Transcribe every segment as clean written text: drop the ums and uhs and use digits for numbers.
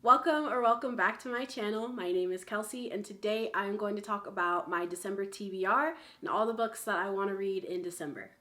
Welcome back to my channel. My name is Kelsey, and today I'm going to talk about my December TBR and all the books that I want to read in December.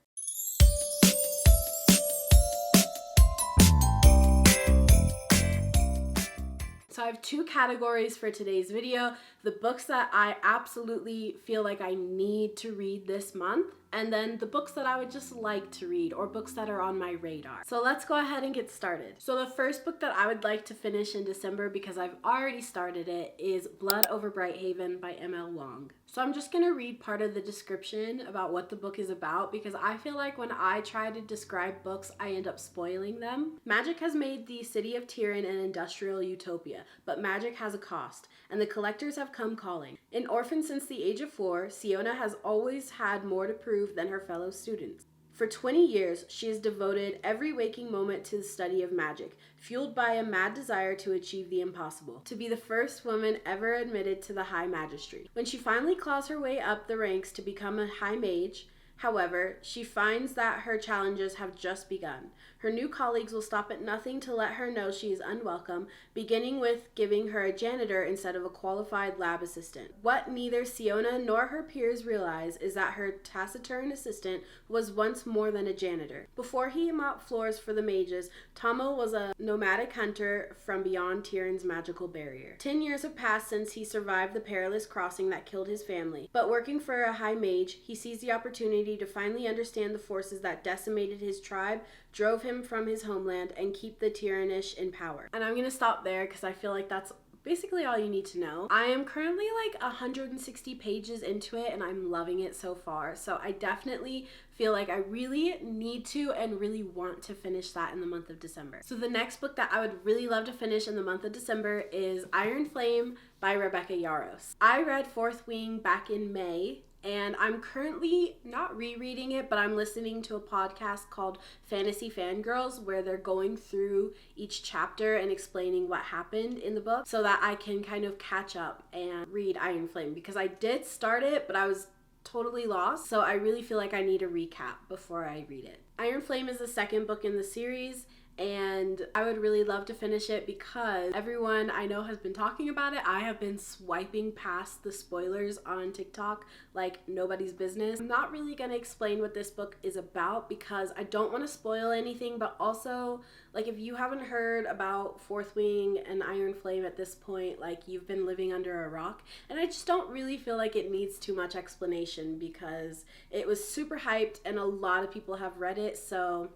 So I have two categories for today's video: the books that I absolutely feel like I need to read this month, and then the books that I would just like to read, or books that are on my radar. So let's go ahead and get started. So the first book that I would like to finish in December, because I've already started it, is Blood Over Brighthaven by M.L. Long. So I'm just gonna read part of the description about what the book is about, because I feel like when I try to describe books, I end up spoiling them. Magic has made the city of Tyrion an industrial utopia, but magic has a cost, and the collectors have come calling. An orphan since the age of 4, Siona has always had more to prove than her fellow students. For 20 years, she has devoted every waking moment to the study of magic, fueled by a mad desire to achieve the impossible, to be the first woman ever admitted to the High Magistracy. When she finally claws her way up the ranks to become a High Mage, however, she finds that her challenges have just begun. Her new colleagues will stop at nothing to let her know she is unwelcome, beginning with giving her a janitor instead of a qualified lab assistant. What neither Siona nor her peers realize is that her taciturn assistant was once more than a janitor. Before he mopped floors for the mages, Tomo was a nomadic hunter from beyond Tyrion's magical barrier. 10 years have passed since he survived the perilous crossing that killed his family, but working for a high mage, he sees the opportunity to finally understand the forces that decimated his tribe, drove him from his homeland, and keep the Tyranish in power. And I'm gonna stop there because I feel like that's basically all you need to know. I am currently like 160 pages into it, and I'm loving it so far. So I definitely feel like I really need to and really want to finish that in the month of December. So the next book that I would really love to finish in the month of December is Iron Flame by Rebecca Yarros. I read Fourth Wing back in May, and I'm currently not rereading it, but I'm listening to a podcast called Fantasy Fangirls, where they're going through each chapter and explaining what happened in the book so that I can kind of catch up and read Iron Flame, because I did start it, but I was totally lost. So I really feel like I need a recap before I read it. Iron Flame is the second book in the series, and I would really love to finish it because everyone I know has been talking about it. I have been swiping past the spoilers on TikTok like nobody's business. I'm not really going to explain what this book is about because I don't want to spoil anything, but also, like, if you haven't heard about Fourth Wing and Iron Flame at this point, like, you've been living under a rock. And I just don't really feel like it needs too much explanation because it was super hyped and a lot of people have read it, so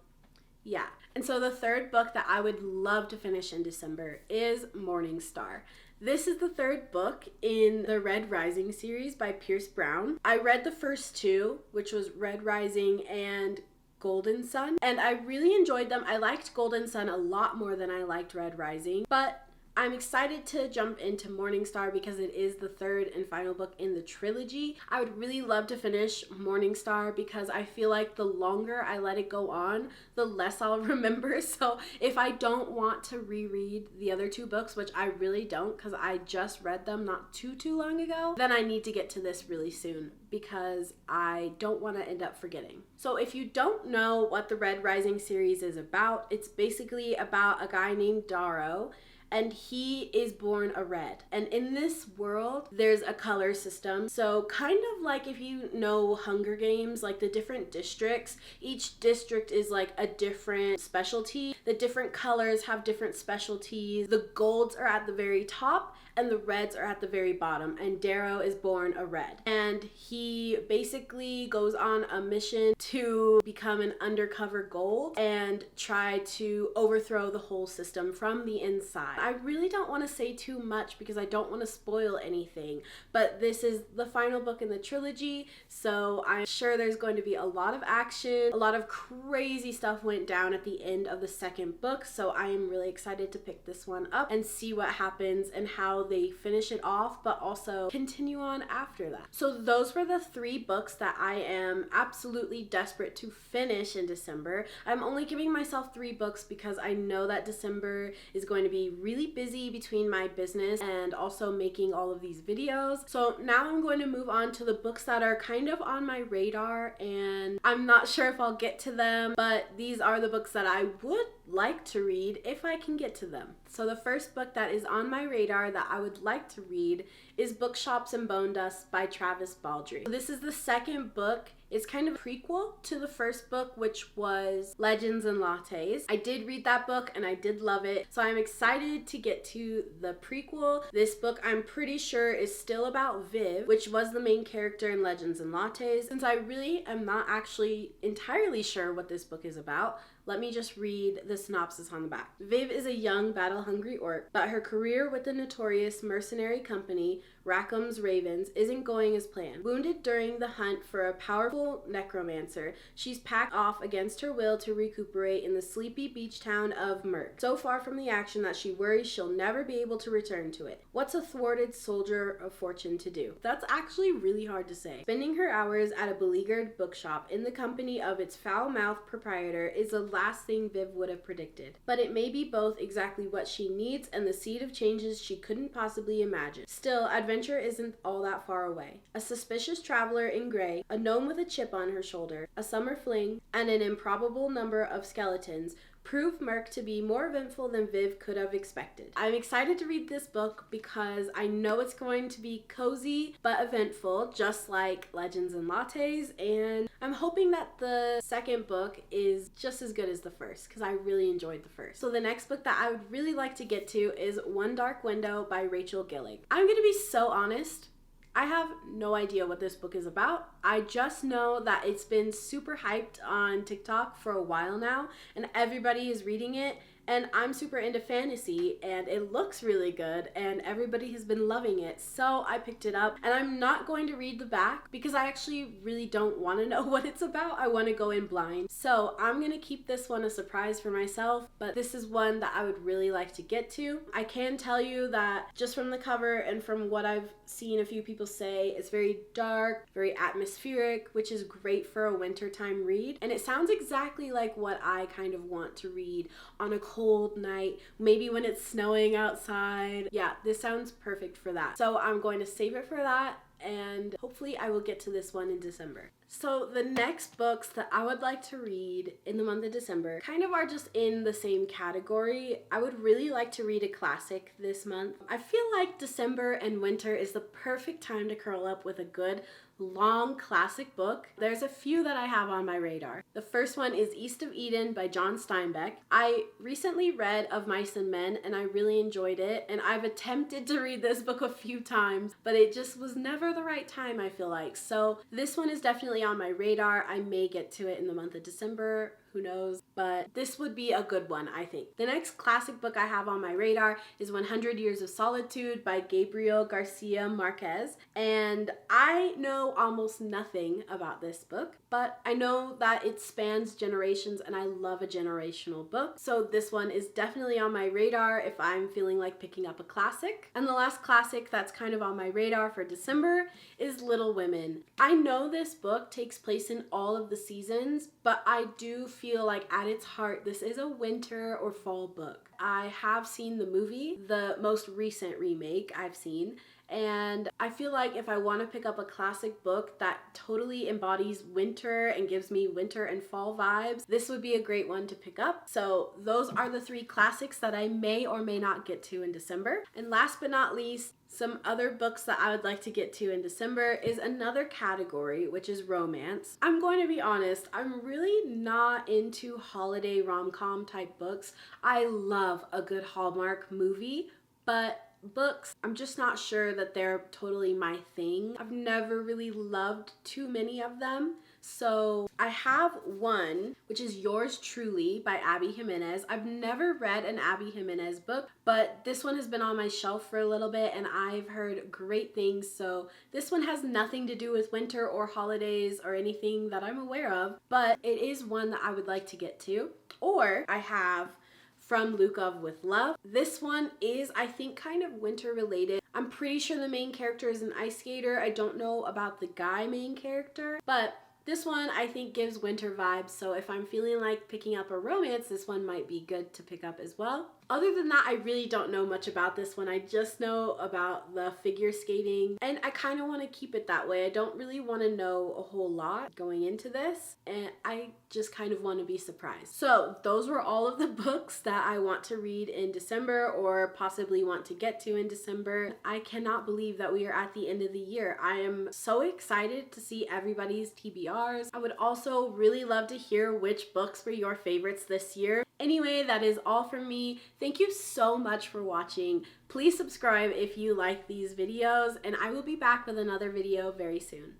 yeah. And so the third book that I would love to finish in December is Morning Star. This is the third book in the Red Rising series by Pierce Brown. I read the first two, which was Red Rising and Golden Sun, and I really enjoyed them. I liked Golden Sun a lot more than I liked Red Rising, but I'm excited to jump into Morning Star because it is the third and final book in the trilogy. I would really love to finish Morning Star because I feel like the longer I let it go on, the less I'll remember. So if I don't want to reread the other two books, which I really don't because I just read them not too long ago, then I need to get to this really soon because I don't want to end up forgetting. So if you don't know what the Red Rising series is about, it's basically about a guy named Darrow, and he is born a red. And in this world, there's a color system. So kind of like if you know Hunger Games, like the different districts, each district is like a different specialty. The different colors have different specialties. The golds are at the very top and the reds are at the very bottom, and Darrow is born a red. And he basically goes on a mission to become an undercover gold and try to overthrow the whole system from the inside. I really don't want to say too much because I don't want to spoil anything, but this is the final book in the trilogy, so I'm sure there's going to be a lot of action. A lot of crazy stuff went down at the end of the second book, so I am really excited to pick this one up and see what happens and how they finish it off, but also continue on after that. So those were the three books that I am absolutely desperate to finish in December. I'm only giving myself 3 books because I know that December is going to be really busy between my business and also making all of these videos. So now I'm going to move on to the books that are kind of on my radar, and I'm not sure if I'll get to them, but these are the books that I would like to read if I can get to them. So the first book that is on my radar that I would like to read is Bookshops and Bone Dust by Travis Baldree. So this is the second book. It's kind of a prequel to the first book, which was Legends and Lattes. I did read that book and I did love it. So I'm excited to get to the prequel. This book, I'm pretty sure, is still about Viv, which was the main character in Legends and Lattes. Since I really am not actually entirely sure what this book is about, let me just read the synopsis on the back. Viv is a young, battle-hungry orc, but her career with the notorious mercenary company, Rackham's Ravens, isn't going as planned. Wounded during the hunt for a powerful necromancer, she's packed off against her will to recuperate in the sleepy beach town of Merc, so far from the action that she worries she'll never be able to return to it. What's a thwarted soldier of fortune to do? That's actually really hard to say. Spending her hours at a beleaguered bookshop in the company of its foul-mouthed proprietor is the last thing Viv would have predicted. But it may be both exactly what she needs and the seed of changes she couldn't possibly imagine. Still, adventure isn't all that far away. A suspicious traveler in gray, a gnome with a chip on her shoulder, a summer fling, and an improbable number of skeletons prove Merc to be more eventful than Viv could have expected. I'm excited to read this book because I know it's going to be cozy but eventful, just like Legends and Lattes, and I'm hoping that the second book is just as good as the first because I really enjoyed the first. So the next book that I would really like to get to is One Dark Window by Rachel Gillig. I'm gonna be so honest, I have no idea what this book is about. I just know that it's been super hyped on TikTok for a while now and everybody is reading it, and I'm super into fantasy and it looks really good and everybody has been loving it. So I picked it up and I'm not going to read the back because I actually really don't want to know what it's about. I want to go in blind. So I'm going to keep this one a surprise for myself, but this is one that I would really like to get to. I can tell you that just from the cover and from what I've seen a few people say, it's very dark, very atmospheric, which is great for a wintertime read. And it sounds exactly like what I kind of want to read on a cold night, maybe when it's snowing outside. Yeah, this sounds perfect for that. So I'm going to save it for that, and hopefully I will get to this one in December. So the next books that I would like to read in the month of December kind of are just in the same category. I would really like to read a classic this month. I feel like December and winter is the perfect time to curl up with a good long classic book. There's a few that I have on my radar. The first one is East of Eden by John Steinbeck. I recently read Of Mice and Men and I really enjoyed it, and I've attempted to read this book a few times, but it just was never the right time, I feel like. So this one is definitely on my radar. I may get to it in the month of December. Who knows? But this would be a good one, I think. The next classic book I have on my radar is 100 Years of Solitude by Gabriel Garcia Marquez. And I know almost nothing about this book, but I know that it spans generations and I love a generational book. So this one is definitely on my radar if I'm feeling like picking up a classic. And the last classic that's kind of on my radar for December is Little Women. I know this book takes place in all of the seasons, but I do feel like at its heart this is a winter or fall book. I have seen the movie, the most recent remake I've seen, and I feel like if I want to pick up a classic book that totally embodies winter and gives me winter and fall vibes, this would be a great one to pick up. So those are the three classics that I may or may not get to in December. And last but not least, some other books that I would like to get to in December is another category, which is romance. I'm going to be honest, I'm really not into holiday rom-com type books. I love a good Hallmark movie, but books, I'm just not sure that they're totally my thing. I've never really loved too many of them. So I have one, which is Yours Truly by Abby Jimenez. I've never read an Abby Jimenez book, but this one has been on my shelf for a little bit and I've heard great things. So this one has nothing to do with winter or holidays or anything that I'm aware of, but it is one that I would like to get to. Or I have From Lukov with Love. This one is, I think, kind of winter related. I'm pretty sure the main character is an ice skater. I don't know about the guy main character, but this one I think gives winter vibes, so if I'm feeling like picking up a romance, this one might be good to pick up as well. Other than that, I really don't know much about this one. I just know about the figure skating, and I kind of want to keep it that way. I don't really want to know a whole lot going into this, and I just kind of want to be surprised. So those were all of the books that I want to read in December, or possibly want to get to in December. I cannot believe that we are at the end of the year. I am so excited to see everybody's TBRs. I would also really love to hear which books were your favorites this year. Anyway, that is all from me. Thank you so much for watching. Please subscribe if you like these videos, and I will be back with another video very soon.